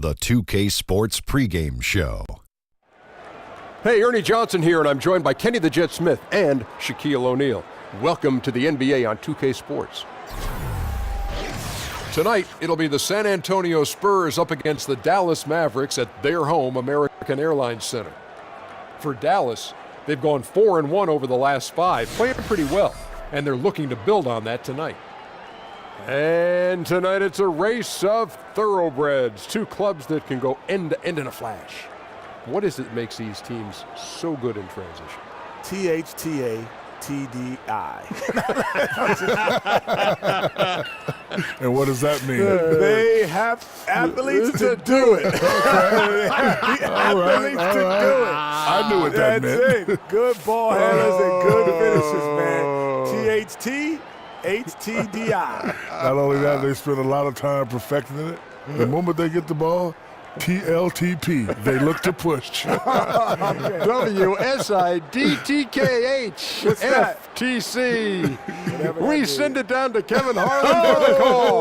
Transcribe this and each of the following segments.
the 2K Sports pregame show. Hey, Ernie Johnson here, and I'm joined by Kenny the Jet Smith and Shaquille O'Neal. Welcome to the NBA on 2K Sports. Tonight, it'll be the San Antonio Spurs up against the Dallas Mavericks at their home, American Airlines Center. For Dallas, they've gone 4-1 over the last 5, playing pretty well, and they're looking to build on that tonight. And tonight it's a race of thoroughbreds, two clubs that can go end to end in a flash. What is it that makes these teams so good in transition? THTA-TDI. And what does that mean? They have athletes to do it. They have the athletes to do it. I knew what that meant. That's it. Good ball handlers and good finishes, man. THT-HTDI. Not only that, they spend a lot of time perfecting it. The moment they get the ball, TLTP, they look to push. WSIDTKH FTC. We send it down to Kevin Harlan for the call.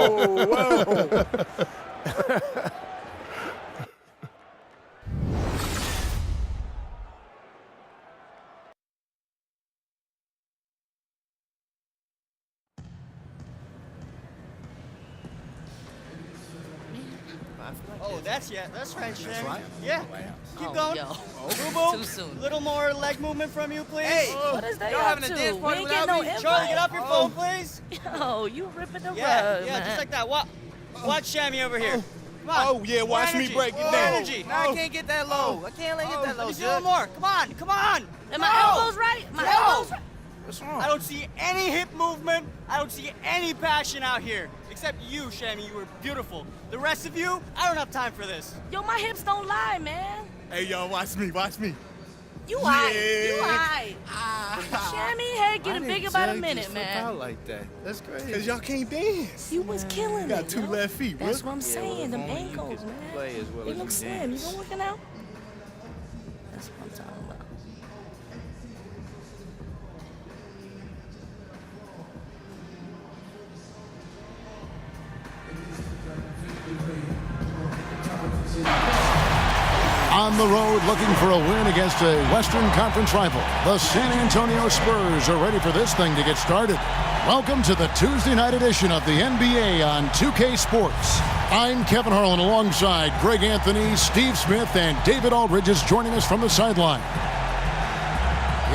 Oh, that's right, Shay. That's right? Yeah. Keep going. Yo. Boo-boo. Too soon. Little more leg movement from you, please. Hey, What is that y'all up having a to? dance We party ain't without getting no me? invite. Charlie, get off your phone, please. Yo, you ripping the Yeah, rug, man. just like that. Watch Shammy over here. Come on. Oh, yeah, watch me break it More down. energy. Nah, I can't get that low. I can't let get that Let low, me see a little more. Come on. And my elbows right? My elbows right? What's wrong? I don't see any hip movement. I don't see any passion out here. Except you, Shammy. You were beautiful. The rest of you, I don't have time for this. Yo, my hips don't lie, man. Hey, yo, watch me. You aight. Shammy head getting big about a minute, man. Like that. That's crazy. Because y'all can't dance. You was killing You got it, two yo. left feet, bro. That's what I'm saying, well, them if only you ankles, could man. play as well They as look you slim. You dance. been working out? That's what I'm talking about. On the road looking for a win against a Western Conference rival, the San Antonio Spurs are ready for this thing to get started. Welcome to the Tuesday night edition of the NBA on 2K Sports. I'm Kevin Harlan alongside Greg Anthony, Steve Smith, and David Aldridge is joining us from the sideline.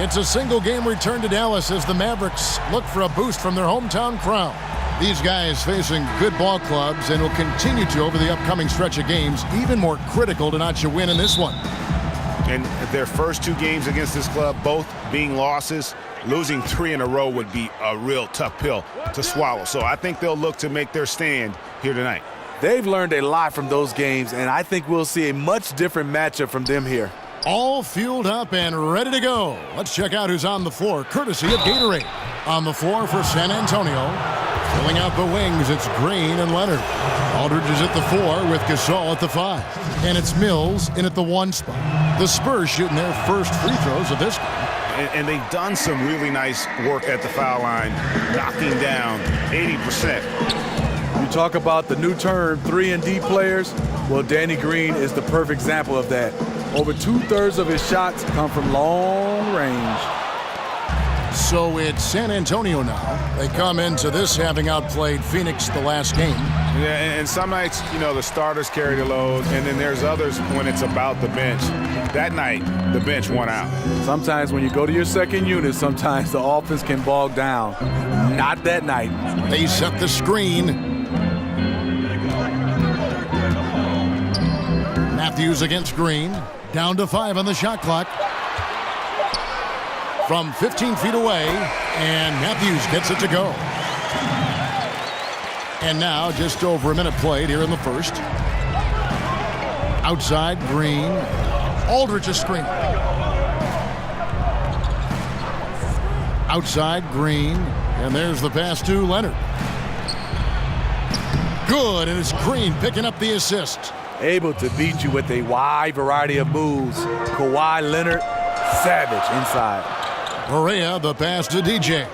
It's a single game return to Dallas as the Mavericks look for a boost from their hometown crowd. These guys facing good ball clubs and will continue to over the upcoming stretch of games, even more critical to notch a win in this one. And their first two games against this club, both being losses, losing 3 in a row would be a real tough pill to swallow. So I think they'll look to make their stand here tonight. They've learned a lot from those games, and I think we'll see a much different matchup from them here. All fueled up and ready to go. Let's check out who's on the floor, courtesy of Gatorade. On the floor for San Antonio, filling out the wings, it's Green and Leonard. Aldridge is at the 4 with Gasol at the 5. And it's Mills in at the 1 spot. The Spurs shooting their first free throws of this game. And they've done some really nice work at the foul line, knocking down 80%. You talk about the new term 3-and-D players. Well, Danny Green is the perfect example of that. Over 2/3 of his shots come from long range. So it's San Antonio now. They come into this having outplayed Phoenix the last game. Yeah, and some nights, you know, the starters carry the load, and then there's others when it's about the bench. That night, the bench won out. Sometimes when you go to your second unit, sometimes the offense can bog down. Not that night. They set the screen. Matthews against Green. Down to 5 on the shot clock. From 15 feet away, and Matthews gets it to go. And now just over a minute played here in the first. Outside, Green. Aldridge a screen. Outside, Green. And there's the pass to Leonard. Good, and it's Green picking up the assist. Able to beat you with a wide variety of moves. Kawhi Leonard, savage inside. Correa, the pass to DJ.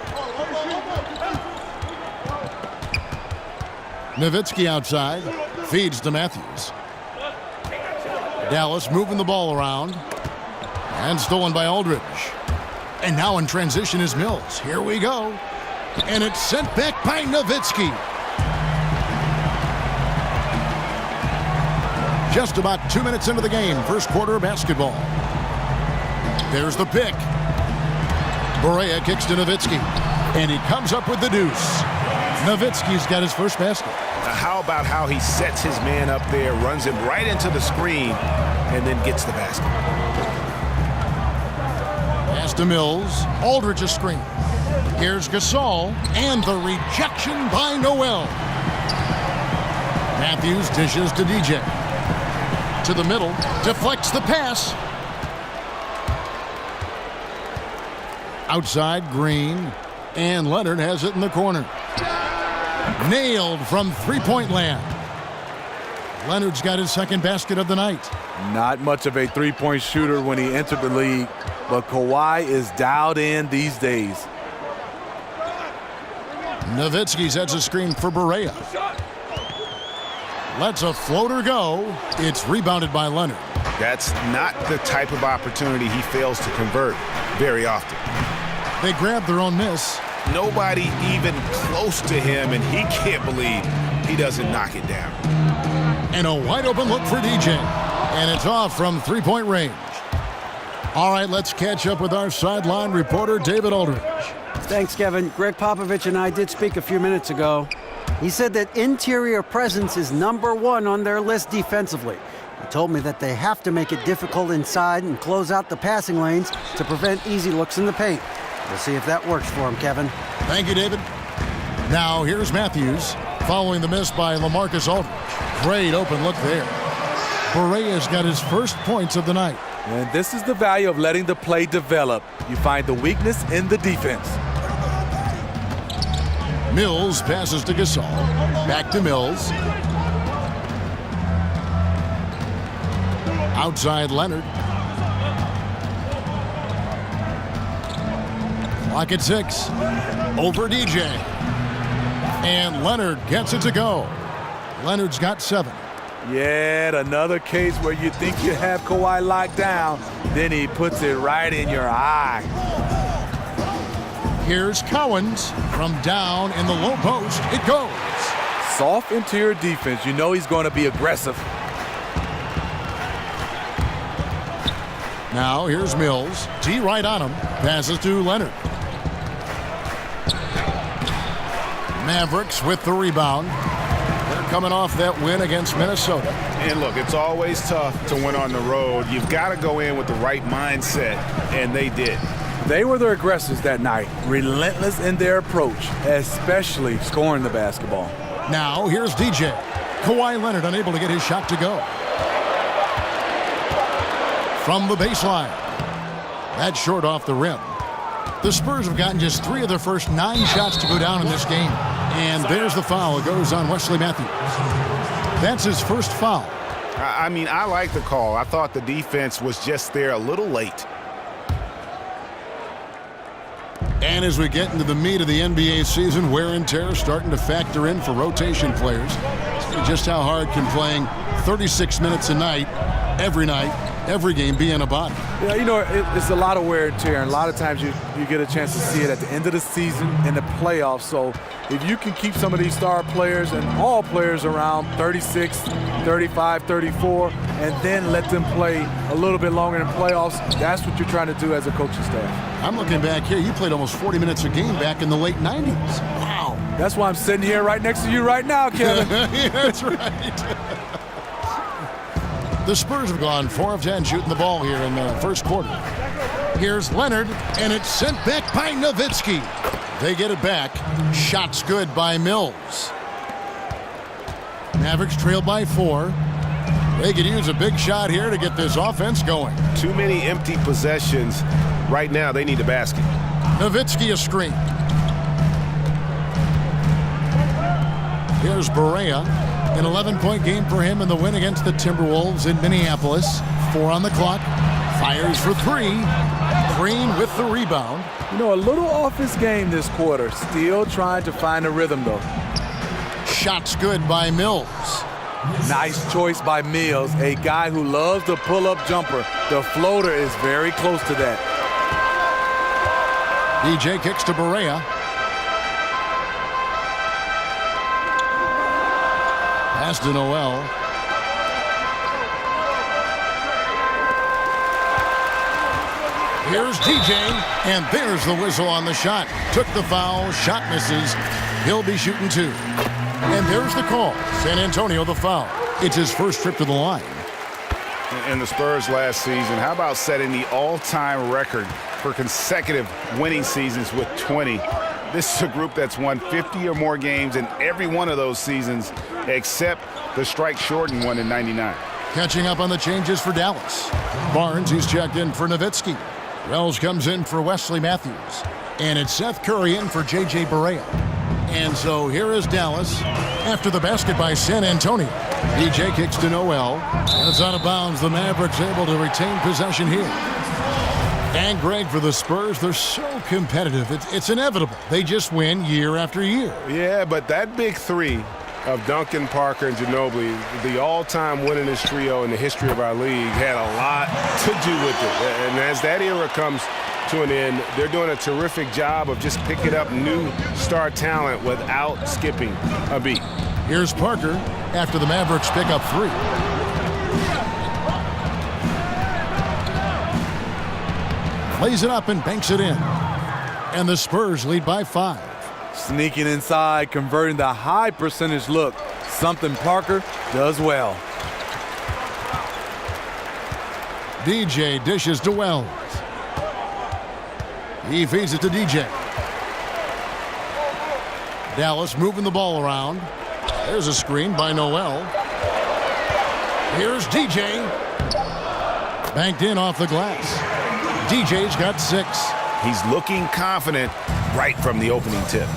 Nowitzki outside, feeds to Matthews. Dallas moving the ball around. And stolen by Aldridge. And now in transition is Mills. Here we go. And it's sent back by Nowitzki. Just about 2 minutes into the game, first quarter of basketball. There's the pick. Barea kicks to Nowitzki. And he comes up with the deuce. Nowitzki's got his first basket. How about how he sets his man up there, runs him right into the screen, and then gets the basket. Pass to Mills. Aldridge a screen. Here's Gasol. And the rejection by Noel. Matthews dishes to DJ. To the middle. Deflects the pass. Outside, Green. And Leonard has it in the corner. Nailed from three-point land. Leonard's got his second basket of the night. Not much of a three-point shooter when he entered the league, but Kawhi is dialed in these days. Nowitzki sets a screen for Barea. Lets a floater go. It's rebounded by Leonard. That's not the type of opportunity he fails to convert very often. They grab their own miss. Nobody even close to him, and he can't believe he doesn't knock it down. And a wide open look for DJ. And it's off from three-point range. All right, let's catch up with our sideline reporter, David Aldridge. Thanks, Kevin. Greg Popovich and I did speak a few minutes ago. He said that interior presence is #1 on their list defensively. He told me that they have to make it difficult inside and close out the passing lanes to prevent easy looks in the paint. We'll see if that works for him, Kevin. Thank you, David. Now here's Matthews following the miss by LaMarcus Aldridge. Great open look there. Barea's got his first points of the night. And this is the value of letting the play develop. You find the weakness in the defense. Mills passes to Gasol. Back to Mills. Outside Leonard. Clock at 6. Over DJ. And Leonard gets it to go. Leonard's got 7. Yet another case where you think you have Kawhi locked down, then he puts it right in your eye. Here's Cowens from down in the low post. It goes. Soft interior defense. You know he's going to be aggressive. Now here's Mills. T right on him. Passes to Leonard. Mavericks with the rebound. They're coming off that win against Minnesota. And look, it's always tough to win on the road. You've got to go in with the right mindset, and they did. They were the aggressors that night, relentless in their approach, especially scoring the basketball. Now here's DJ. Kawhi Leonard unable to get his shot to go. From the baseline. That's short off the rim. The Spurs have gotten just 3 of their first 9 shots to go down in this game. And there's the foul. It goes on Wesley Matthews. That's his first foul. I mean, I like the call. I thought the defense was just there a little late. And as we get into the meat of the NBA season, wear and tear starting to factor in for rotation players. Just how hard can playing 36 minutes a night, every game be in a body? Yeah, you know, it's a lot of wear and tear, and a lot of times you get a chance to see it at the end of the season in the playoffs. So if you can keep some of these star players and all players around 36, 35, 34, and then let them play a little bit longer in playoffs, that's what you're trying to do as a coaching staff. I'm looking back here. You played almost 40 minutes a game back in the late 90s. Wow. That's why I'm sitting here right next to you right now, Kevin. Yeah, that's right. The Spurs have gone 4 of 10 shooting the ball here in the first quarter. Here's Leonard, and it's sent back by Nowitzki. They get it back. Shots good by Mills. Mavericks trail by 4. They could use a big shot here to get this offense going. Too many empty possessions. Right now, they need a basket. Nowitzki a screen. Here's Barea. An 11-point game for him in the win against the Timberwolves in Minneapolis. 4 on the clock. Fires for 3. Green with the rebound. You know, a little off his game this quarter. Still trying to find a rhythm, though. Shots good by Mills. Nice choice by Mills, a guy who loves the pull-up jumper. The floater is very close to that. DJ kicks to Barea. Pass to Noel. Here's DJ, and there's the whistle on the shot. Took the foul, shot misses. He'll be shooting 2. And there's the call. San Antonio the foul. It's his first trip to the line. In the Spurs last season, how about setting the all-time record for consecutive winning seasons with 20? This is a group that's won 50 or more games in every one of those seasons except the strike-shortened one in '99. Catching up on the changes for Dallas. Barnes, he's checked in for Nowitzki. Wells comes in for Wesley Matthews. And it's Seth Curry in for J.J. Barea. And so here is Dallas after the basket by San Antonio. DJ kicks to Noel. And it's out of bounds. The Mavericks able to retain possession here. And Greg, for the Spurs, they're so competitive. It's inevitable. They just win year after year. Yeah, but that big three of Duncan, Parker, and Ginobili, the all-time winningest trio in the history of our league, had a lot to do with it. And as that era comes to an end, they're doing a terrific job of just picking up new star talent without skipping a beat. Here's Parker after the Mavericks pick up 3. Plays it up and banks it in. And the Spurs lead by 5. Sneaking inside, converting the high percentage look. Something Parker does well. DJ dishes to Wells. He feeds it to DJ. Dallas moving the ball around. There's a screen by Noel. Here's DJ. Banked in off the glass. DJ's got 6. He's looking confident right from the opening tip.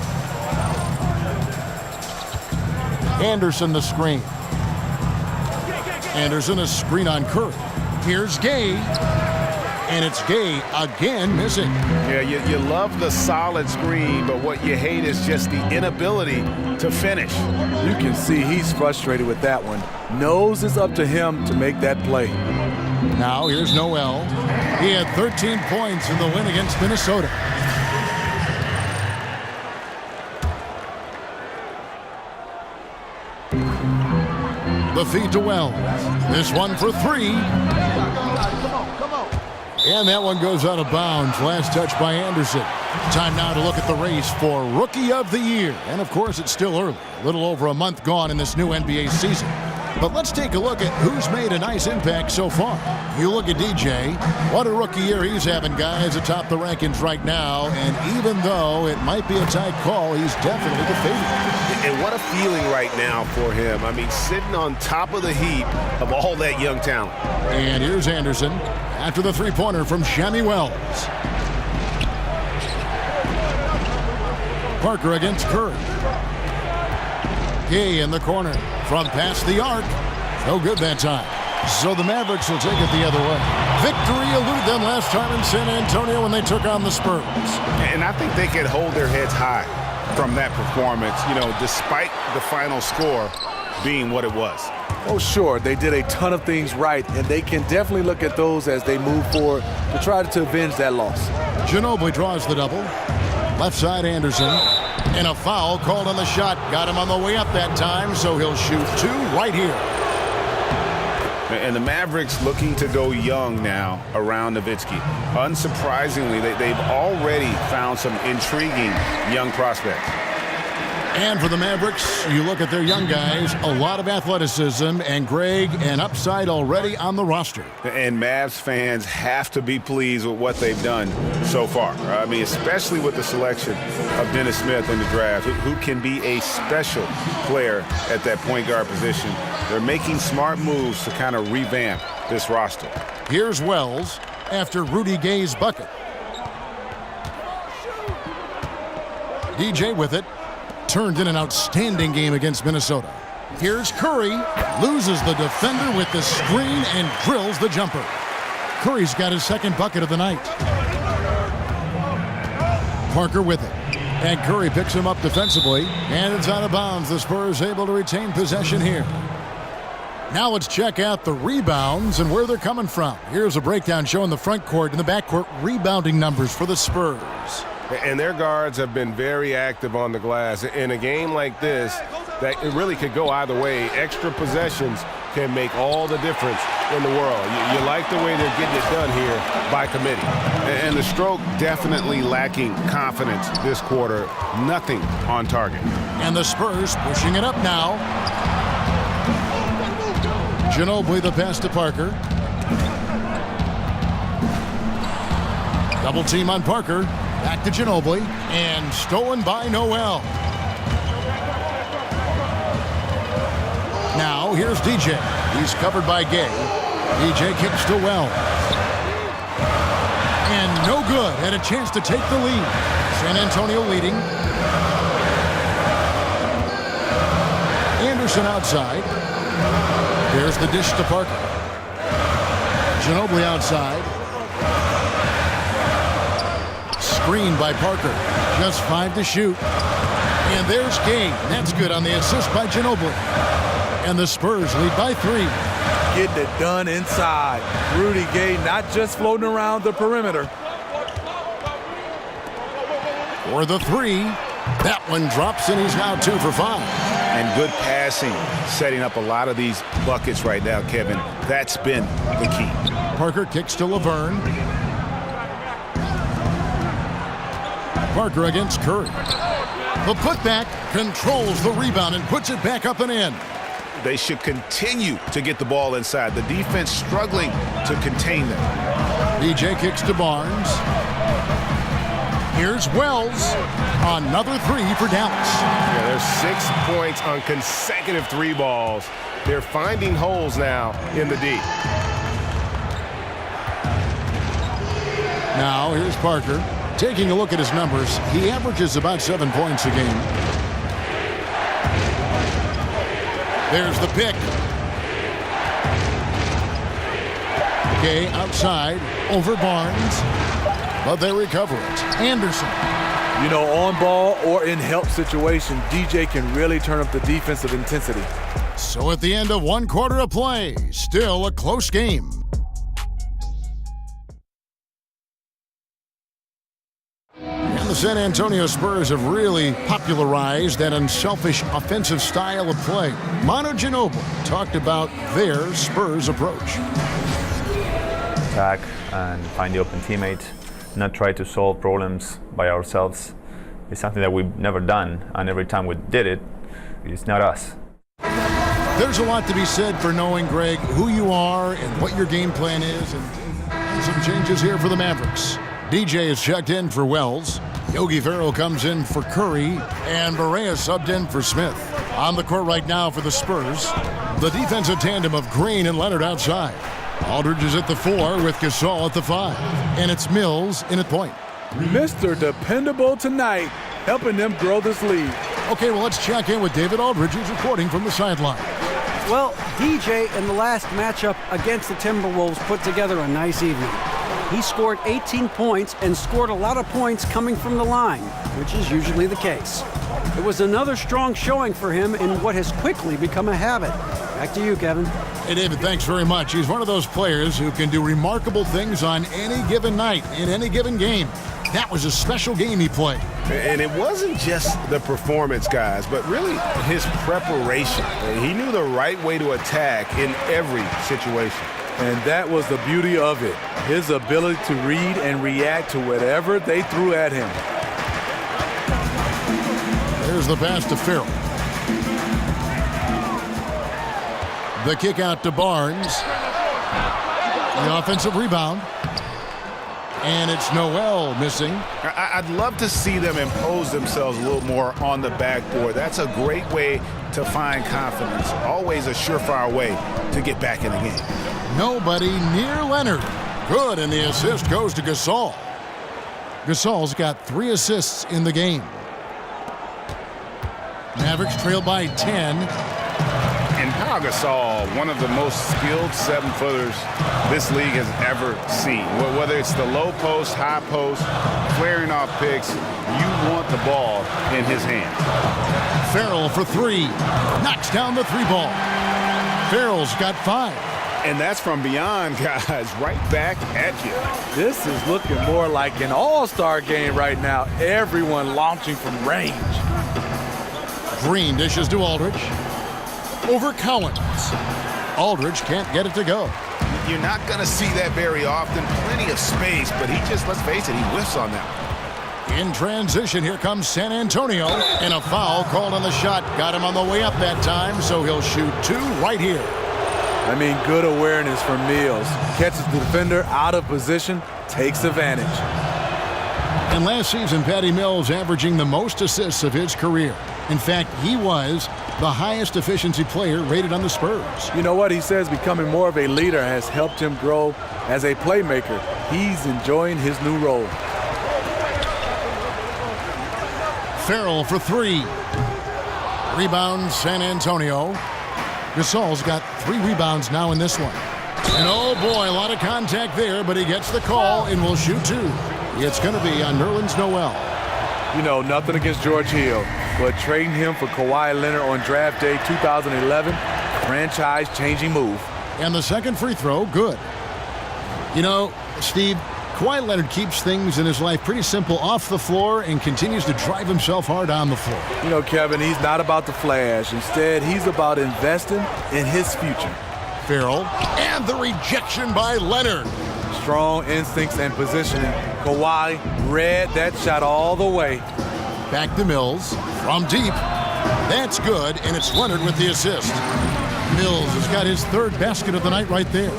Anderson the screen. Anderson a screen on Curry. Here's Gay. And it's Gay again missing. Yeah, you love the solid screen, but what you hate is just the inability to finish. You can see he's frustrated with that one. Knows it's up to him to make that play. Now here's Noel. He had 13 points in the win against Minnesota. The feed to Wells. This one for 3. And that one goes out of bounds. Last touch by Anderson. Time now to look at the race for Rookie of the Year. And of course, it's still early. A little over a month gone in this new NBA season. But let's take a look at who's made a nice impact so far. You look at DJ. What a rookie year he's having, guys, atop the rankings right now. And even though it might be a tight call, he's definitely the favorite. And what a feeling right now for him. I mean, sitting on top of the heap of all that young talent. And here's Anderson after the three-pointer from Shammy Wells. Parker against Curry. Gay in the corner from past the arc. No good that time. So the Mavericks will take it the other way. Victory eluded them last time in San Antonio when they took on the Spurs. And I think they could hold their heads high from that performance, you know, despite the final score being what it was. Oh, sure, they did a ton of things right, and they can definitely look at those as they move forward to try to avenge that loss. Ginobili draws the double. Left side Anderson. And a foul called on the shot. Got him on the way up that time, so he'll shoot 2 right here. And the Mavericks looking to go young now around Nowitzki. Unsurprisingly, they've already found some intriguing young prospects. And for the Mavericks, you look at their young guys, a lot of athleticism, and Greg, an upside already on the roster. And Mavs fans have to be pleased with what they've done so far. I mean, especially with the selection of Dennis Smith in the draft, who can be a special player at that point guard position. They're making smart moves to kind of revamp this roster. Here's Wells after Rudy Gay's bucket. DJ with it. Turned in an outstanding game against Minnesota. Here's Curry. Loses the defender with the screen and drills the jumper. Curry's got his second bucket of the night. Parker with it. And Curry picks him up defensively. And it's out of bounds. The Spurs able to retain possession here. Now let's check out the rebounds and where they're coming from. Here's a breakdown showing the front court and the back court rebounding numbers for the Spurs. And their guards have been very active on the glass. In a game like this, that it really could go either way. Extra possessions can make all the difference in the world. You like the way they're getting it done here by committee. And the Stroke definitely lacking confidence this quarter. Nothing on target. And the Spurs pushing it up now. Ginobili the pass to Parker. Double team on Parker. Back to Ginobili. And stolen by Noel. Now here's DJ. He's covered by Gay. DJ kicks to Wells. And no good. Had a chance to take the lead. San Antonio leading. Anderson outside. There's the dish to Parker. Ginobili outside. Screen by Parker. Just 5 to shoot. And there's Gay. That's good on the assist by Ginobili. And the Spurs lead by 3. Getting it done inside. Rudy Gay not just floating around the perimeter. For the 3. That one drops and he's now 2 for 5. And good passing, setting up a lot of these buckets right now, Kevin. That's been the key. Parker kicks to Laverne. Parker against Curry. The putback controls the rebound and puts it back up and in. They should continue to get the ball inside. The defense struggling to contain them. DJ kicks to Barnes. Here's Wells. Another 3 for Dallas. Yeah, there's 6 points on consecutive 3 balls. They're finding holes now in the D. Now here's Parker. Taking a look at his numbers, he averages about 7 points a game. There's the pick. Gay outside over Barnes. But they recover it. Anderson. You know, on ball or in help situation, DJ can really turn up the defensive intensity. So at the end of 1 quarter of play, still a close game. And the San Antonio Spurs have really popularized that unselfish offensive style of play. Manu Ginobili talked about their Spurs approach. Attack and find the open teammate. Not try to solve problems by ourselves. It's something that we've never done, and every time we did it, it's not us. There's a lot to be said for knowing, Greg, who you are and what your game plan is, and some changes here for the Mavericks. DJ is checked in for Wells. Yogi Ferrell comes in for Curry, and Barea subbed in for Smith. On the court right now for the Spurs, the defensive tandem of Green and Leonard outside. Aldridge is at the 4 with Gasol at the 5. And it's Mills in at point. Mr. Dependable tonight, helping them grow this lead. Okay, well, let's check in with David Aldridge, who's reporting from the sideline. Well, DJ in the last matchup against the Timberwolves put together a nice evening. He scored 18 points and scored a lot of points coming from the line, which is usually the case. It was another strong showing for him in what has quickly become a habit. Back to you, Kevin. Hey, David, thanks very much. He's one of those players who can do remarkable things on any given night, in any given game. That was a special game he played. And it wasn't just the performance, guys, but really his preparation. He knew the right way to attack in every situation. And that was the beauty of it. His ability to read and react to whatever they threw at him. There's the pass to Ferrell. The kick out to Barnes. The offensive rebound. And it's Noel missing. I'd love to see them impose themselves a little more on the backboard. That's a great way to find confidence. Always a surefire way to get back in the game. Nobody near Leonard. Good, and the assist goes to Gasol. Gasol's got 3 assists in the game. Mavericks trail by 10. And Pau Gasol, one of the most skilled 7-footers this league has ever seen. Whether it's the low post, high post, flaring off picks, you want the ball in his hand. Ferrell for 3. Knocks down the 3 ball. Farrell's got 5. And that's from beyond, guys, right back at you. This is looking more like an all-star game right now. Everyone launching from range. Green dishes to Aldridge. Over Cowens. Aldridge can't get it to go. You're not going to see that very often. Plenty of space, but he just, let's face it, he whiffs on that one. In transition, here comes San Antonio. And a foul called on the shot. Got him on the way up that time, so he'll shoot 2 right here. I mean, good awareness from Mills. Catches the defender out of position, takes advantage. And last season, Patty Mills averaging the most assists of his career. In fact, he was the highest efficiency player rated on the Spurs. You know what? He says becoming more of a leader has helped him grow as a playmaker. He's enjoying his new role. Farrell for 3. Rebound, San Antonio. Gasol's got 3 rebounds now in this one. And oh boy, a lot of contact there, but he gets the call and will shoot 2. It's going to be on Nerlens Noel. You know, nothing against George Hill, but trading him for Kawhi Leonard on draft day 2011, franchise-changing move. And the second free throw, good. You know, Steve, Kawhi Leonard keeps things in his life pretty simple off the floor and continues to drive himself hard on the floor. You know, Kevin, he's not about the flash. Instead, he's about investing in his future. Farrell, and the rejection by Leonard. Strong instincts and positioning. Kawhi read that shot all the way. Back to Mills from deep. That's good, and it's Leonard with the assist. Mills has got his 3rd basket of the night right there.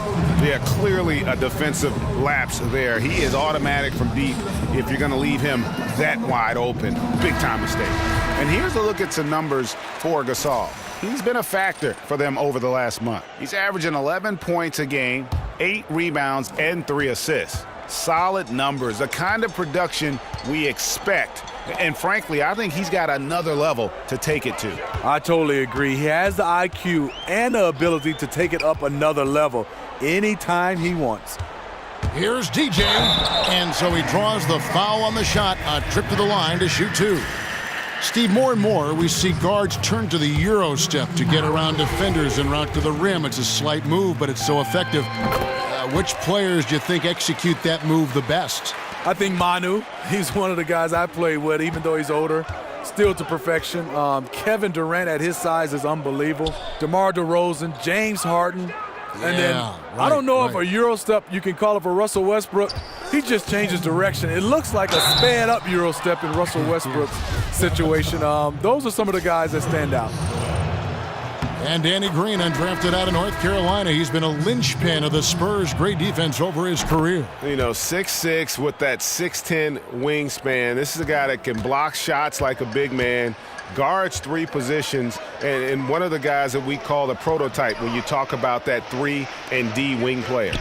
Yeah, clearly a defensive lapse there. He is automatic from deep if you're going to leave him that wide open. Big time mistake. And here's a look at some numbers for Gasol. He's been a factor for them over the last month. He's averaging 11 points a game, 8 rebounds, and 3 assists. Solid numbers, the kind of production we expect. And frankly, I think he's got another level to take it to. I totally agree. He has the IQ and the ability to take it up another level anytime he wants. Here's DJ, and so he draws the foul on the shot, a trip to the line to shoot 2. Steve, more and more we see guards turn to the Euro step to get around defenders and route to the rim. It's a slight move, but it's so effective. Which players do you think execute that move the best? I think Manu. He's one of the guys I played with, even though he's older. Still to perfection. Kevin Durant at his size is unbelievable. DeMar DeRozan, James Harden. And then I don't know if a Euro step you can call it for Russell Westbrook. He just changes direction. It looks like a sped up Euro step in Russell Westbrook's situation. Those are some of the guys that stand out. And Danny Green, undrafted out of North Carolina. He's been a linchpin of the Spurs' great defense over his career. You know, 6'6" with that 6'10" wingspan. This is a guy that can block shots like a big man, guards 3 positions, and one of the guys that we call the prototype when you talk about that 3 and D wing player.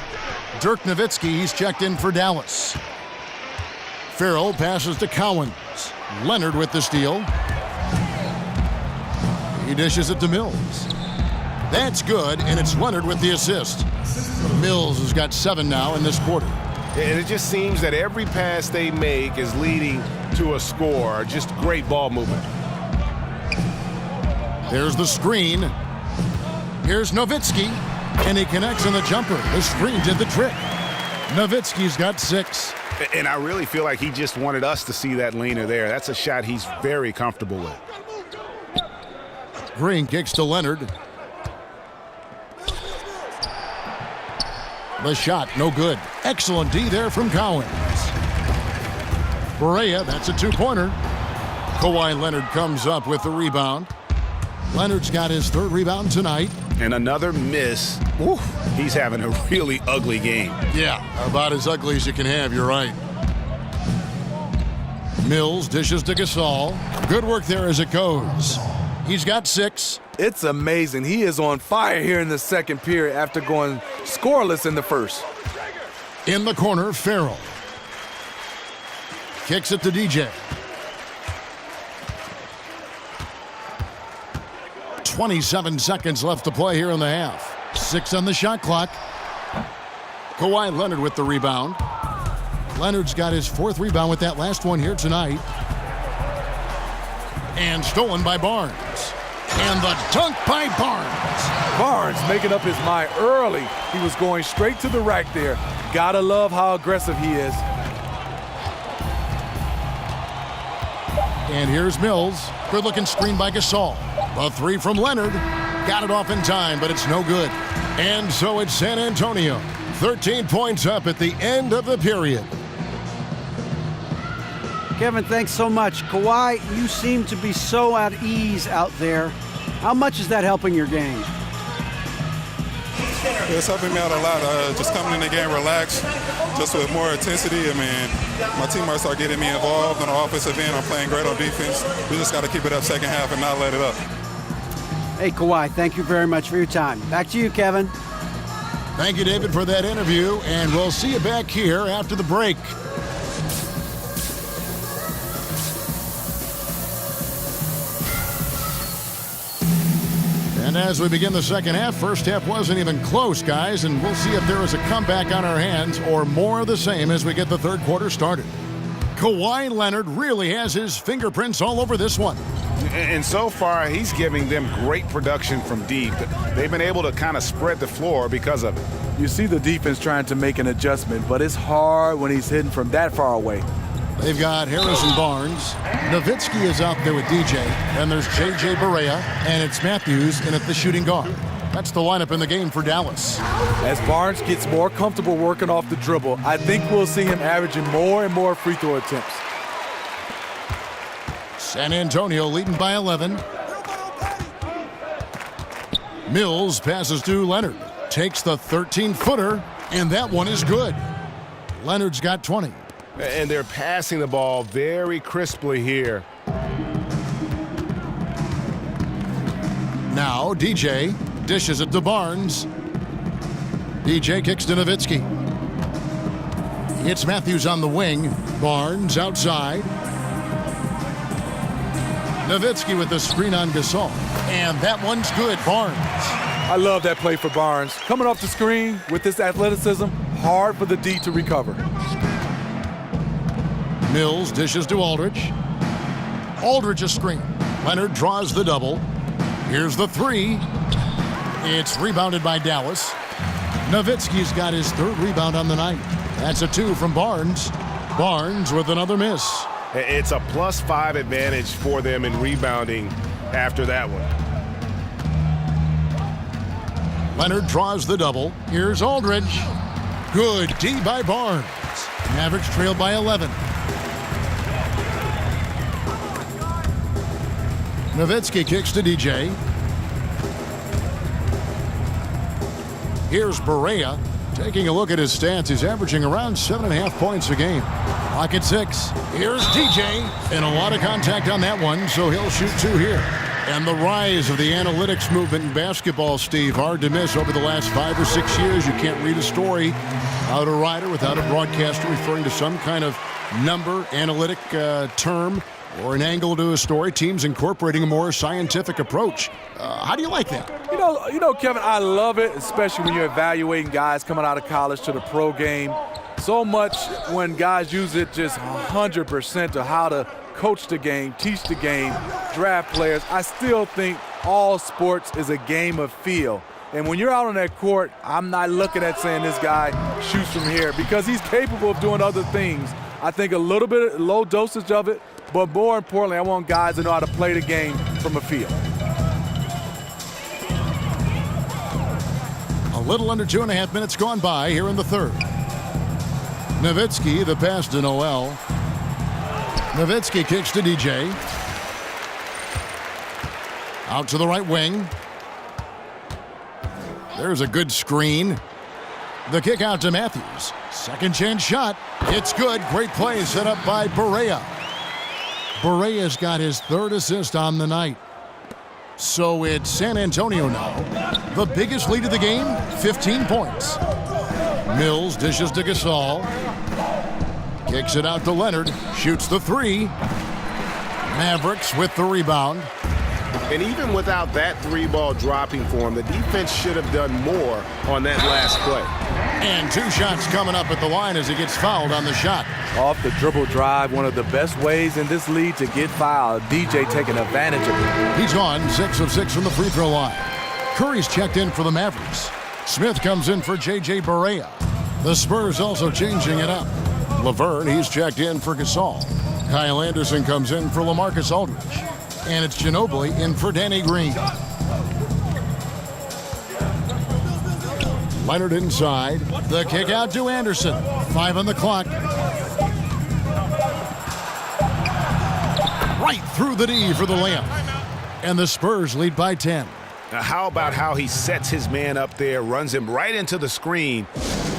Dirk Nowitzki, he's checked in for Dallas. Farrell passes to Cowens. Leonard with the steal. He dishes it to Mills. That's good, and it's Leonard with the assist. Mills has got 7 now in this quarter. And it just seems that every pass they make is leading to a score. Just great ball movement. There's the screen. Here's Nowitzki, and he connects on the jumper. The screen did the trick. Nowitzki's got 6. And I really feel like he just wanted us to see that leaner there. That's a shot he's very comfortable with. Green kicks to Leonard. The shot, no good. Excellent D there from Cowens. Barea, that's a 2-pointer. Kawhi Leonard comes up with the rebound. Leonard's got his 3rd rebound tonight. And another miss. Ooh, he's having a really ugly game. Yeah, about as ugly as you can have, you're right. Mills dishes to Gasol. Good work there as it goes. He's got 6. It's amazing. He is on fire here in the second period after going scoreless in the first. In the corner, Farrell. Kicks it to DJ. 27 seconds left to play here in the half. 6 on the shot clock. Kawhi Leonard with the rebound. Leonard's got his 4th rebound with that last one here tonight. And stolen by Barnes. And And the dunk by Barnes. Barnes making up his mind early. He was going straight to the rack there. Gotta love how aggressive he is. And here's Mills. Good-looking screen by Gasol. A three from Leonard. Got it off in time, but it's no good. And so it's San Antonio. 13 points up at the end of the period. Kevin, thanks so much. Kawhi, you seem to be so at ease out there. How much is that helping your game? It's helping me out a lot. Just coming in the game relaxed, just with more intensity. I mean, my teammates start getting me involved on the offensive end. I'm playing great on defense. We just got to keep it up second half and not let it up. Hey, Kawhi, thank you very much for your time. Back to you, Kevin. Thank you, David, for that interview, and we'll see you back here after the break. And as we begin the second half, first half wasn't even close, guys, and we'll see if there is a comeback on our hands or more of the same as we get the third quarter started. Kawhi Leonard really has his fingerprints all over this one. And so far, he's giving them great production from deep. They've been able to kind of spread the floor because of it. You see the defense trying to make an adjustment, but it's hard when he's hitting from that far away. They've got Harrison Barnes. Nowitzki is out there with DJ. And there's J.J. Barea. And it's Matthews in at the shooting guard. That's the lineup in the game for Dallas. As Barnes gets more comfortable working off the dribble, I think we'll see him averaging more and more free throw attempts. San Antonio leading by 11. Mills passes to Leonard. Takes the 13-footer, and that one is good. Leonard's got 20. And they're passing the ball very crisply here. Now DJ dishes it to Barnes. DJ kicks to Nowitzki. It's Matthews on the wing. Barnes outside. Nowitzki with the screen on Gasol. And that one's good. Barnes. I love that play for Barnes. Coming off the screen with this athleticism, hard for the D to recover. Mills dishes to Aldridge. Aldridge a screen. Leonard draws the double. Here's the three. It's rebounded by Dallas. Nowitzki's got his third rebound on the night. That's a two from Barnes. Barnes with another miss. It's a +5 advantage for them in rebounding after that one. Leonard draws the double. Here's Aldridge. Good D by Barnes. Mavericks trail by 11. Nowitzki kicks to DJ. Here's Barea. Taking a look at his stats, he's averaging around 7.5 points a game. Clock at 6. Here's DJ. And a lot of contact on that one, so he'll shoot two here. And the rise of the analytics movement in basketball, Steve, hard to miss over the last 5 or 6 years. You can't read a story without a writer, without a broadcaster referring to some kind of number, analytic term, or an angle to a story. Teams incorporating a more scientific approach. How do you like that? You know, Kevin, I love it, especially when you're evaluating guys coming out of college to the pro game. So much when guys use it just 100% to how to coach the game, teach the game, draft players. I still think all sports is a game of feel. And when you're out on that court, I'm not looking at saying this guy shoots from here because he's capable of doing other things. I think a little bit low dosage of it, but more importantly, I want guys to know how to play the game from a field. A little under 2.5 minutes gone by here in the third. Nowitzki, the pass to Noel. Nowitzki kicks to DJ. Out to the right wing. There's a good screen. The kick out to Matthews. Second chance shot. It's good. Great play set up by Barea. Barea's got his third assist on the night. So it's San Antonio now. The biggest lead of the game, 15 points. Mills dishes to Gasol. Kicks it out to Leonard. Shoots the three. Mavericks with the rebound. And even without that three ball dropping for him, the defense should have done more on that last play. And 2 shots coming up at the line as he gets fouled on the shot. Off the dribble drive, one of the best ways in this league to get fouled. DJ taking advantage of it. He's gone 6 of 6 from the free throw line. Curry's checked in for the Mavericks. Smith comes in for J.J. Barea. The Spurs also changing it up. Laverne, he's checked in for Gasol. Kyle Anderson comes in for LaMarcus Aldridge. And it's Ginobili in for Danny Green. Leonard inside. The kick out to Anderson. 5 on the clock. Right through the D for the layup. And the Spurs lead by 10. Now how about how he sets his man up there, runs him right into the screen,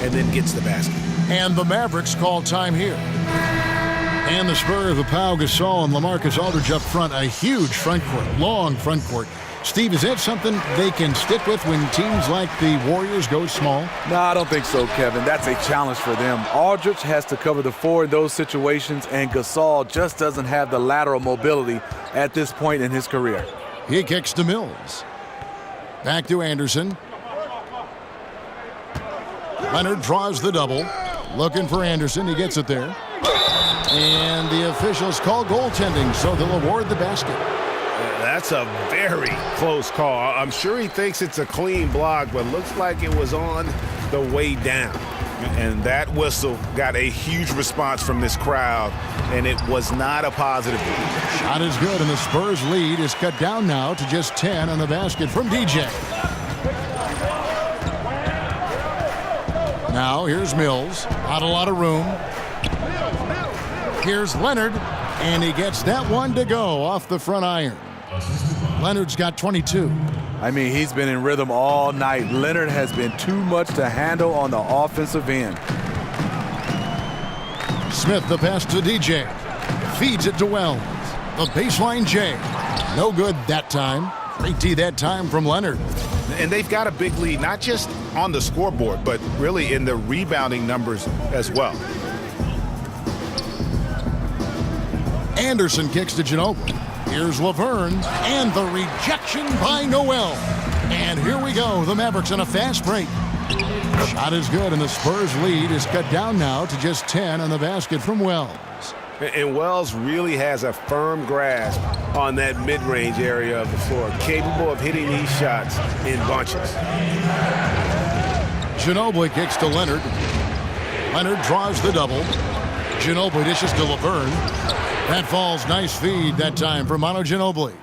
and then gets the basket. And the Mavericks call time here. And the Spurs with Pau Gasol and LaMarcus Aldridge up front. A huge front court, long front court. Steve, is that something they can stick with when teams like the Warriors go small? No, I don't think so, Kevin. That's a challenge for them. Aldridge has to cover the 4 in those situations, and Gasol just doesn't have the lateral mobility at this point in his career. He kicks to Mills. Back to Anderson. Leonard draws the double. Looking for Anderson. He gets it there. And the officials call goaltending, so they'll award the basket. That's a very close call. I'm sure he thinks it's a clean block, but looks like it was on the way down. And that whistle got a huge response from this crowd, and it was not a positive one. Shot is good, and the Spurs lead is cut down now to just 10 on the basket from DJ. Now here's Mills. Not a lot of room. Here's Leonard, and he gets that one to go off the front iron. Leonard's got 22. I mean, he's been in rhythm all night. Leonard has been too much to handle on the offensive end. Smith, the pass to DJ. Feeds it to Wells. The baseline J. No good that time. Great D that time from Leonard. And they've got a big lead, not just on the scoreboard, but really in the rebounding numbers as well. Anderson kicks to Ginobili. Here's Laverne, and the rejection by Noel. And here we go, the Mavericks on a fast break. Shot is good, and the Spurs lead is cut down now to just 10 on the basket from Wells. And Wells really has a firm grasp on that mid-range area of the floor, capable of hitting these shots in bunches. Ginobili kicks to Leonard. Leonard draws the double. Ginobili dishes to Laverne. That falls, nice feed that time for Manu Ginobili.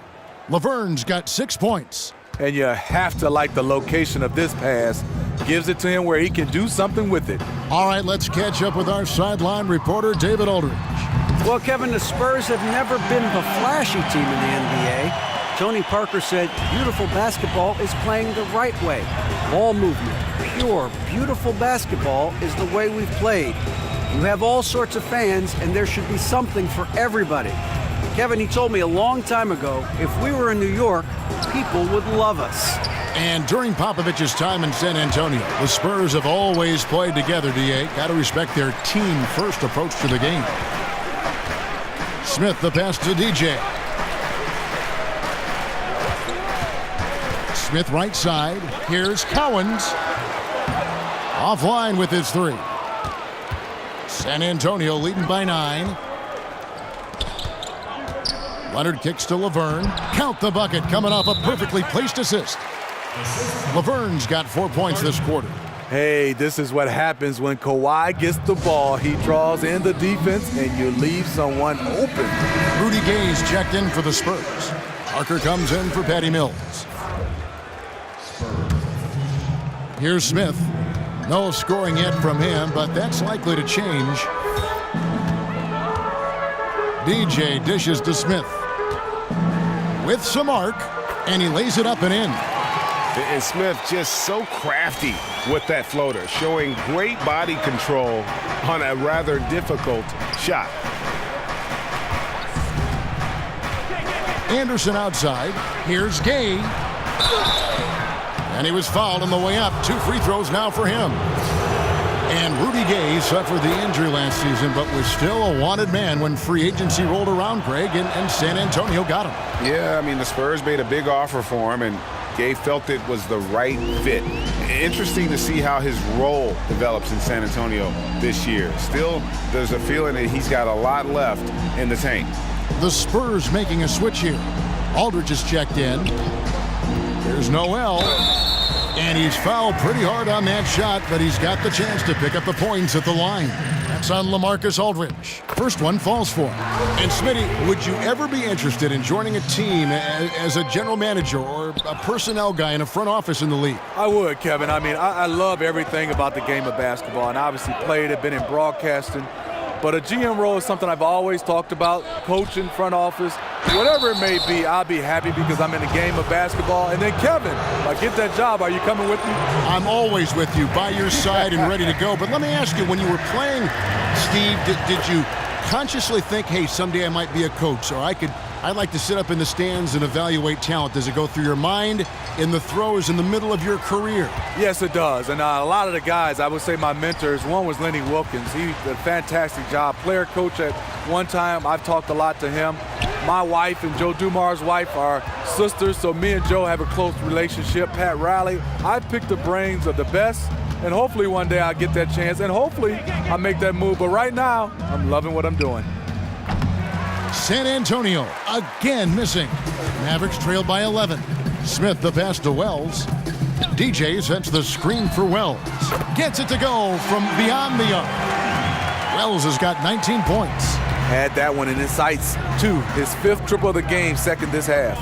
Laverne's got 6 points. And you have to like the location of this pass. Gives it to him where he can do something with it. All right, let's catch up with our sideline reporter, David Aldridge. Well, Kevin, the Spurs have never been the flashy team in the NBA. Tony Parker said beautiful basketball is playing the right way. Ball movement, pure, beautiful basketball is the way we've played. You have all sorts of fans, and there should be something for everybody. Kevin, he told me a long time ago, if we were in New York, people would love us. And during Popovich's time in San Antonio, the Spurs have always played together, D.A. Got to respect their team-first approach to the game. Smith, the pass to DJ. Smith right side. Here's Cowens. Offline with his 3. San Antonio leading by 9. Leonard kicks to Laverne. Count the bucket, coming off a perfectly placed assist. Laverne's got 4 points this quarter. Hey, this is what happens when Kawhi gets the ball. He draws in the defense, and you leave someone open. Rudy Gay's checked in for the Spurs. Parker comes in for Patty Mills. Here's Smith. No scoring yet from him, but that's likely to change. DJ dishes to Smith. With some arc, and he lays it up and in. And Smith just so crafty with that floater, showing great body control on a rather difficult shot. Anderson outside. Here's Gay. And he was fouled on the way up. 2 free throws now for him. And Rudy Gay suffered the injury last season, but was still a wanted man when free agency rolled around, Greg, and San Antonio got him. Yeah, I mean, the Spurs made a big offer for him, and Gay felt it was the right fit. Interesting to see how his role develops in San Antonio this year. Still, there's a feeling that he's got a lot left in the tank. The Spurs making a switch here. Aldridge is checked in. There's Noel. And he's fouled pretty hard on that shot, but he's got the chance to pick up the points at the line. That's on LaMarcus Aldridge. First one falls for him. And Smitty, would you ever be interested in joining a team as a general manager or a personnel guy in a front office in the league? I would, Kevin. I mean, I love everything about the game of basketball, and obviously played it, been in broadcasting. But a GM role is something I've always talked about, coaching, front office, whatever it may be. I'll be happy because I'm in the game of basketball. And then, Kevin, if I get that job, are you coming with me? I'm always with you, by your side and ready to go. But let me ask you, when you were playing, Steve, did you consciously think, hey, someday I might be a coach, or I'd like to sit up in the stands and evaluate talent? Does it go through your mind in the throes in the middle of your career? Yes, it does. And a lot of the guys, I would say my mentors, one was Lenny Wilkins. He did a fantastic job. Player coach at one time. I've talked a lot to him. My wife and Joe Dumar's wife are sisters, so me and Joe have a close relationship. Pat Riley, I picked the brains of the best, and hopefully one day I'll get that chance, and hopefully I'll make that move. But right now, I'm loving what I'm doing. San Antonio again missing. Mavericks trailed by 11. Smith the pass to Wells. DJ sets the screen for Wells. Gets it to go from beyond the arc. Wells has got 19 points. Had that one in his sights, too. His fifth triple of the game, second this half.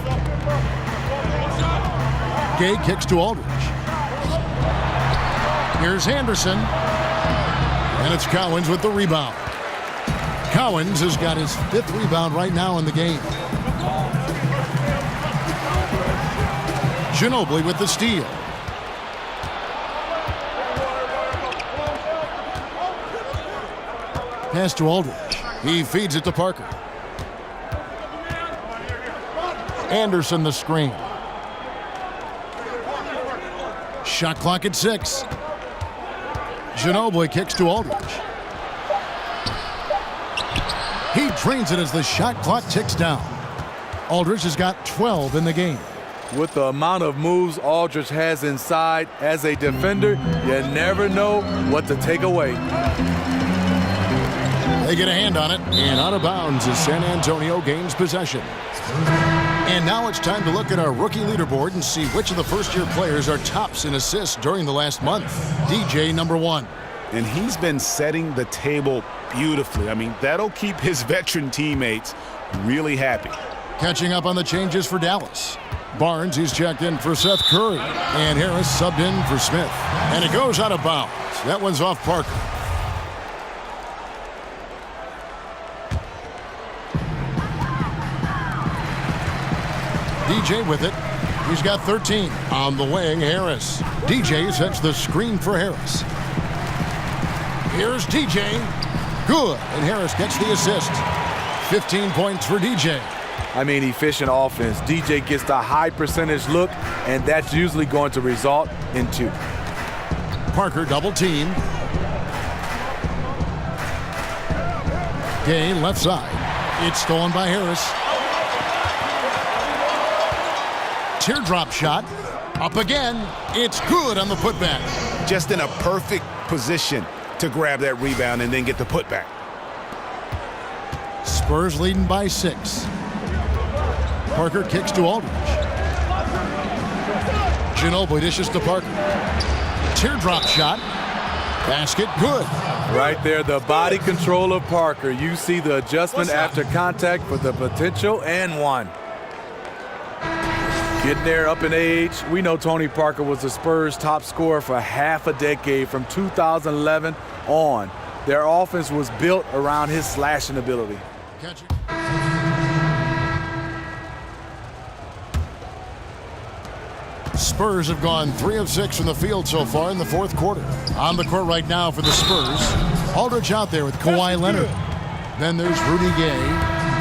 Gay kicks to Aldridge. Here's Anderson. And it's Cowens with the rebound. Cowens has got his fifth rebound right now in the game. Ginobili with the steal. Pass to Aldridge. He feeds it to Parker. Anderson the screen. Shot clock at 6. Ginobili kicks to Aldridge. He drains it as the shot clock ticks down. Aldridge has got 12 in the game. With the amount of moves Aldridge has inside as a defender, you never know what to take away. They get a hand on it, and out of bounds as San Antonio gains possession. And now it's time to look at our rookie leaderboard and see which of the first-year players are tops in assists during the last month. DJ number 1. And he's been setting the table beautifully. I mean, that'll keep his veteran teammates really happy. Catching up on the changes for Dallas. Barnes, he's checked in for Seth Curry. And Harris subbed in for Smith. And it goes out of bounds. That one's off Parker. DJ with it. He's got 13. On the wing, Harris. DJ sets the screen for Harris. Here's DJ. Good. And Harris gets the assist. 15 points for DJ. I mean, efficient offense. DJ gets the high percentage look, and that's usually going to result in 2. Parker double team. Gay left side. It's stolen by Harris. Teardrop shot. Up again. It's good on the putback. Just in a perfect position to grab that rebound and then get the putback. Spurs leading by 6. Parker kicks to Aldridge. Ginobili dishes to Parker. Teardrop shot. Basket good. Right there, the body control of Parker. You see the adjustment after contact for the potential and 1. Getting there up in age. We know Tony Parker was the Spurs' top scorer for half a decade from 2011 on. Their offense was built around his slashing ability. Spurs have gone 3 of 6 from the field so far in the fourth quarter. On the court right now for the Spurs, Aldridge out there with Kawhi Leonard. Then there's Rudy Gay.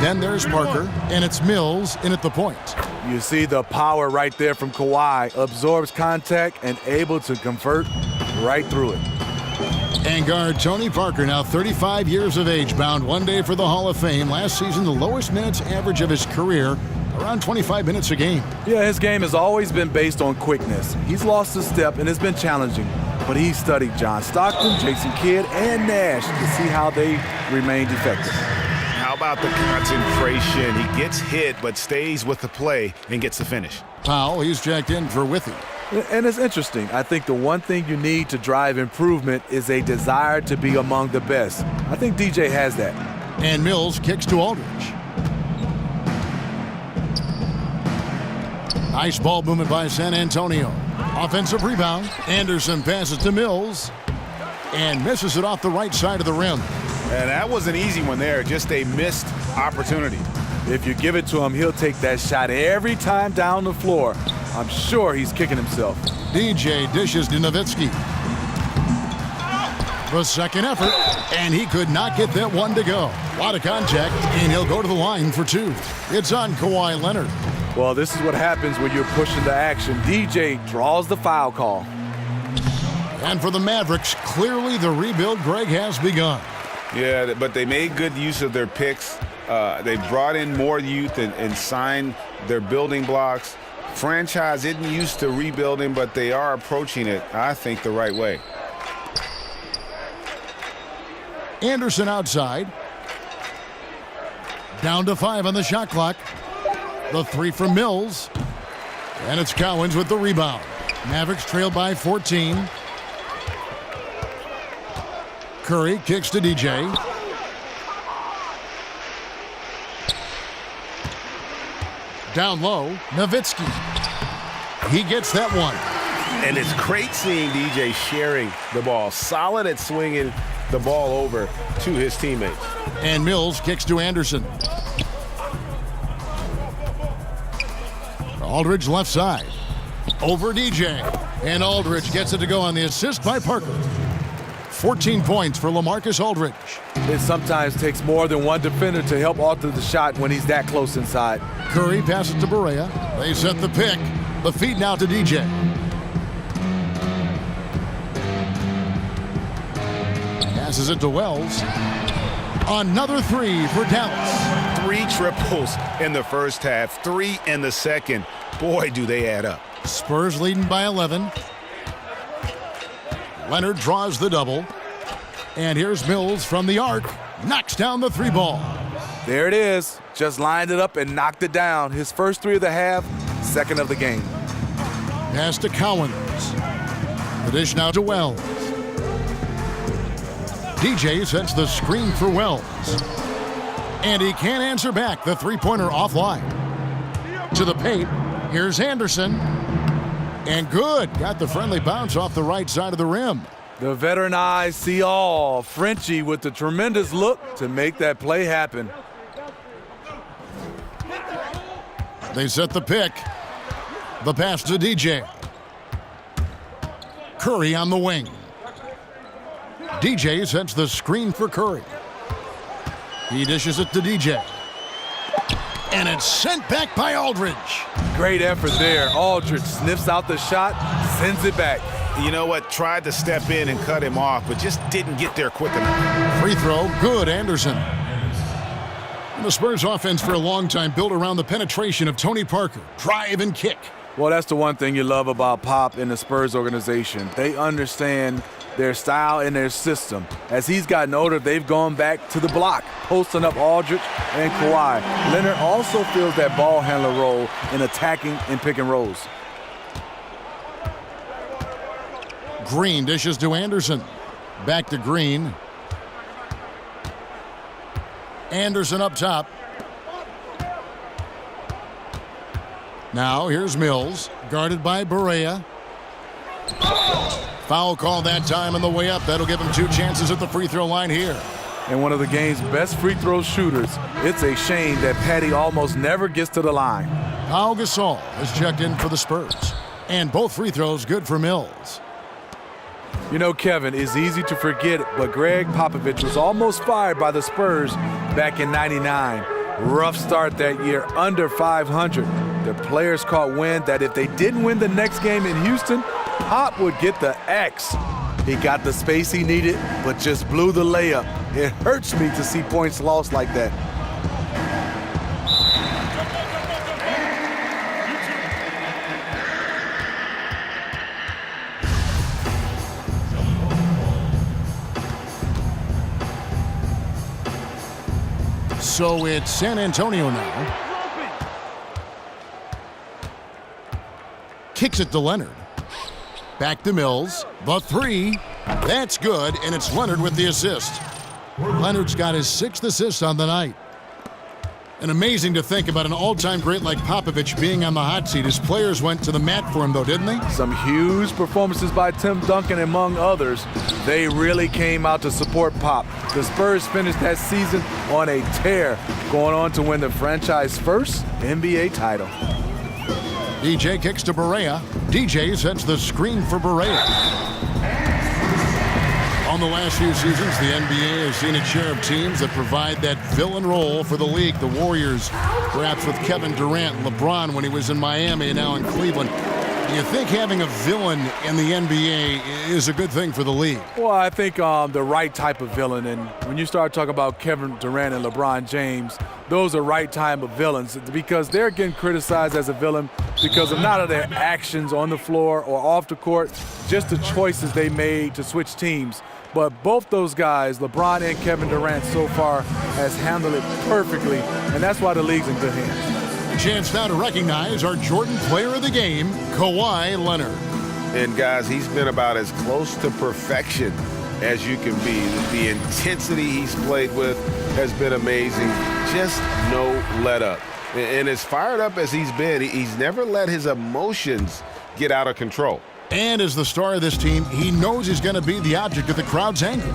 Then there's Parker, and it's Mills in at the point. You see the power right there from Kawhi. Absorbs contact and able to convert right through it. And guard Tony Parker, now 35 years of age, bound one day for the Hall of Fame. Last season, the lowest minutes average of his career, around 25 minutes a game. Yeah, his game has always been based on quickness. He's lost a step and it's been challenging, but he studied John Stockton, Jason Kidd, and Nash to see how they remained effective. How about the concentration? He gets hit but stays with the play and gets the finish. Powell, he's jacked in for Withey. And it's interesting. I think the one thing you need to drive improvement is a desire to be among the best. I think DJ has that. And Mills kicks to Aldridge. Nice ball movement by San Antonio. Offensive rebound. Anderson passes to Mills and misses it off the right side of the rim. And that was an easy one there, just a missed opportunity. If you give it to him, he'll take that shot every time down the floor. I'm sure he's kicking himself. DJ dishes to Nowitzki. The second effort, and he could not get that one to go. A lot of contact, and he'll go to the line for two. It's on Kawhi Leonard. Well, this is what happens when you're pushing the action. DJ draws the foul call. And for the Mavericks, clearly the rebuild, Greg, has begun. Yeah, but they made good use of their picks. They brought in more youth and signed their building blocks. Franchise isn't used to rebuilding, but they are approaching it, I think, the right way. Anderson outside. Down to 5 on the shot clock. The three from Mills. And it's Cowens with the rebound. Mavericks trail by 14. Curry kicks to DJ. Down low, Nowitzki. He gets that one. And it's great seeing DJ sharing the ball. Solid at swinging the ball over to his teammates. And Mills kicks to Anderson. Aldridge left side. Over DJ. And Aldridge gets it to go on the assist by Parker. 14 points for LaMarcus Aldridge. It sometimes takes more than one defender to help alter the shot when he's that close inside. Curry passes to Barea. They set the pick. The feed now to DJ. Passes it to Wells. Another three for Dallas. 3 triples in the first half, 3 in the second. Boy, do they add up. Spurs leading by 11. Leonard draws the double. And here's Mills from the arc. Knocks down the 3 ball. There it is. Just lined it up and knocked it down. His first 3 of the half, second of the game. Pass to Cowens. The dish now to Wells. DJ sets the screen for Wells. And he can't answer back. The three-pointer offline. To the paint. Here's Anderson. And good. Got the friendly bounce off the right side of the rim. The veteran eyes see all. Frenchie with the tremendous look to make that play happen. They set the pick. The pass to DJ. Curry on the wing. DJ sets the screen for Curry. He dishes it to DJ. And it's sent back by Aldridge. Great effort there. Aldridge sniffs out the shot, sends it back. You know what? Tried to step in and cut him off, but just didn't get there quick enough. Free throw, good, Anderson. And the Spurs offense for a long time built around the penetration of Tony Parker. Drive and kick. Well, that's the one thing you love about Pop and the Spurs organization. They understand their style and their system. As he's gotten older, they've gone back to the block, posting up Aldridge and Kawhi. Leonard also fills that ball handler role in attacking and pick and rolls. Green dishes to Anderson. Back to Green. Anderson up top. Now here's Mills, guarded by Barea. Foul call that time on the way up. That'll give him 2 chances at the free throw line here. And one of the game's best free throw shooters. It's a shame that Patty almost never gets to the line. Pau Gasol has checked in for the Spurs. And both free throws good for Mills. You know, Kevin, it's easy to forget, but Greg Popovich was almost fired by the Spurs back in '99. Rough start that year, under 500. The players caught wind that if they didn't win the next game in Houston, Pop would get the X. He got the space he needed, but just blew the layup. It hurts me to see points lost like that. So it's San Antonio now. Kicks it to Leonard. Back to Mills. The three. That's good, and it's Leonard with the assist. Leonard's got his 6th assist on the night. And amazing to think about an all-time great like Popovich being on the hot seat. His players went to the mat for him, though, didn't they? Some huge performances by Tim Duncan, among others. They really came out to support Pop. The Spurs finished that season on a tear, going on to win the franchise first NBA title. DJ kicks to Barea. DJ sets the screen for Barea. On the last few seasons, the NBA has seen its share of teams that provide that villain role for the league. The Warriors, perhaps with Kevin Durant, LeBron when he was in Miami and now in Cleveland. Do you think having a villain in the NBA is a good thing for the league? Well, I think the right type of villain. And when you start talking about Kevin Durant and LeBron James, those are right type of villains because they're getting criticized as a villain because of not of their actions on the floor or off the court, just the choices they made to switch teams. But both those guys, LeBron and Kevin Durant, so far has handled it perfectly, and that's why the league's in good hands. Chance now to recognize our Jordan Player of the Game, Kawhi Leonard. And guys, he's been about as close to perfection as you can be. The intensity he's played with has been amazing. Just no let up. And as fired up as he's been, he's never let his emotions get out of control. And as the star of this team, he knows he's going to be the object of the crowd's anger.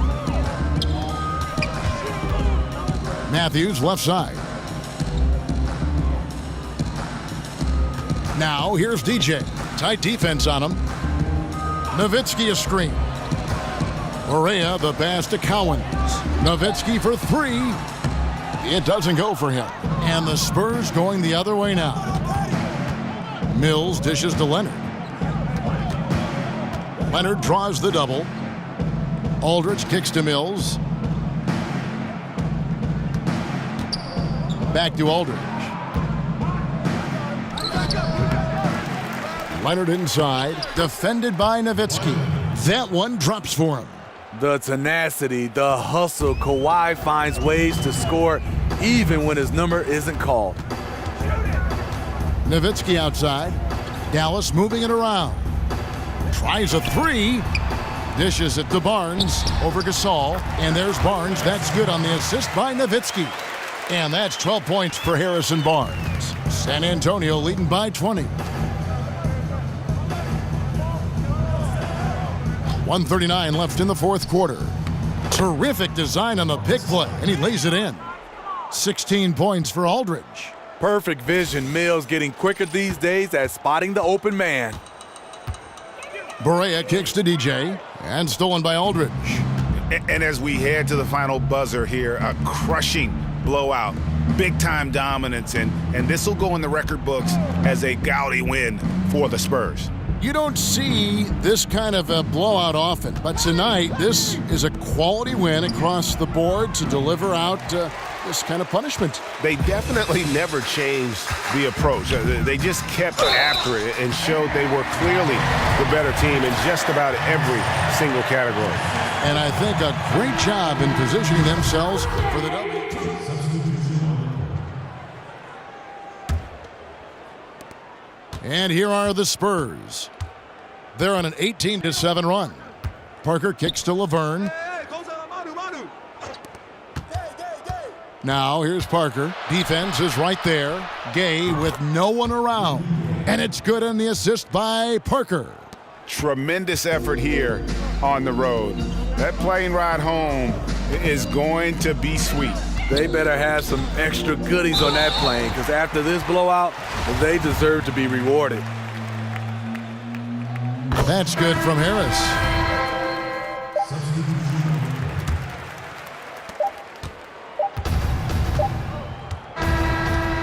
Matthews, left side. Now, here's DJ. Tight defense on him. Nowitzki a screen. Barea, the pass to Cowens. Nowitzki for three. It doesn't go for him. And the Spurs going the other way now. Mills dishes to Leonard. Leonard draws the double. Aldridge kicks to Mills. Back to Aldridge. Leonard inside, defended by Nowitzki. That one drops for him. The tenacity, the hustle. Kawhi finds ways to score even when his number isn't called. Nowitzki outside. Dallas moving it around. Tries a three. Dishes it to Barnes over Gasol. And there's Barnes. That's good on the assist by Nowitzki. And that's 12 points for Harrison Barnes. San Antonio leading by 20. 1:39 left in the fourth quarter. Terrific design on the pick play, and he lays it in. 16 points for Aldridge. Perfect vision. Mills getting quicker these days at spotting the open man. Barea kicks to DJ, and stolen by Aldridge. And as we head to the final buzzer here, a crushing blowout, big-time dominance, and this will go in the record books as a gaudy win for the Spurs. You don't see this kind of a blowout often, but tonight this is a quality win across the board to deliver out this kind of punishment. They definitely never changed the approach. They just kept after it and showed they were clearly the better team in just about every single category. And I think a great job in positioning themselves for the W. And here are the Spurs. They're on an 18-7 run. Parker kicks to Laverne. Now here's Parker. Defense is right there. Gay with no one around. And it's good on the assist by Parker. Tremendous effort here on the road. That plane ride home is going to be sweet. They better have some extra goodies on that plane because after this blowout, they deserve to be rewarded. That's good from Harris.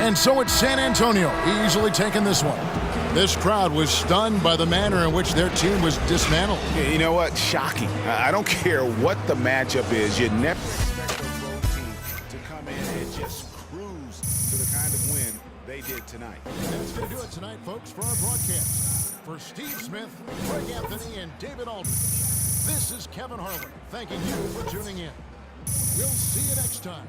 And so it's San Antonio easily taking this one. This crowd was stunned by the manner in which their team was dismantled. You know what? Shocking. I don't care what the matchup is. You never expect a road team to come in and just cruise to the kind of win they did tonight. That's going to do it tonight, folks, for our broadcast. For Steve Smith, Greg Anthony, and David Aldridge, this is Kevin Harlan thanking you for tuning in. We'll see you next time.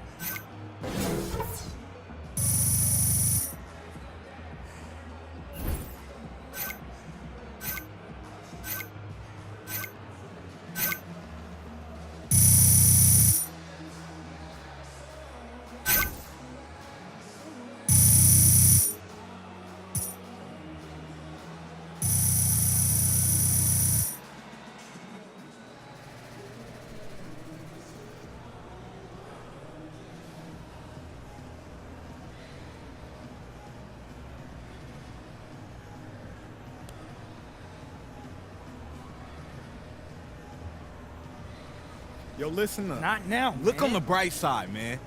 Yo, listen up. Not now, Look man. on the bright side, man.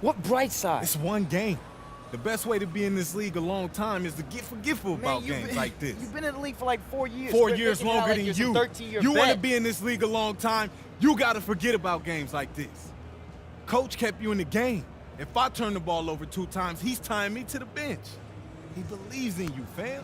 What bright side? It's one game. The best way to be in this league a long time is to get forgetful about games like this. You've been in the league for like 4 years. 4 Quit years making it out longer like than you're you. some 13-year You want to vet. be in this league a long time, you got to forget about games like this. Coach kept you in the game. If I turn the ball over 2 times, he's tying me to the bench. He believes in you, fam.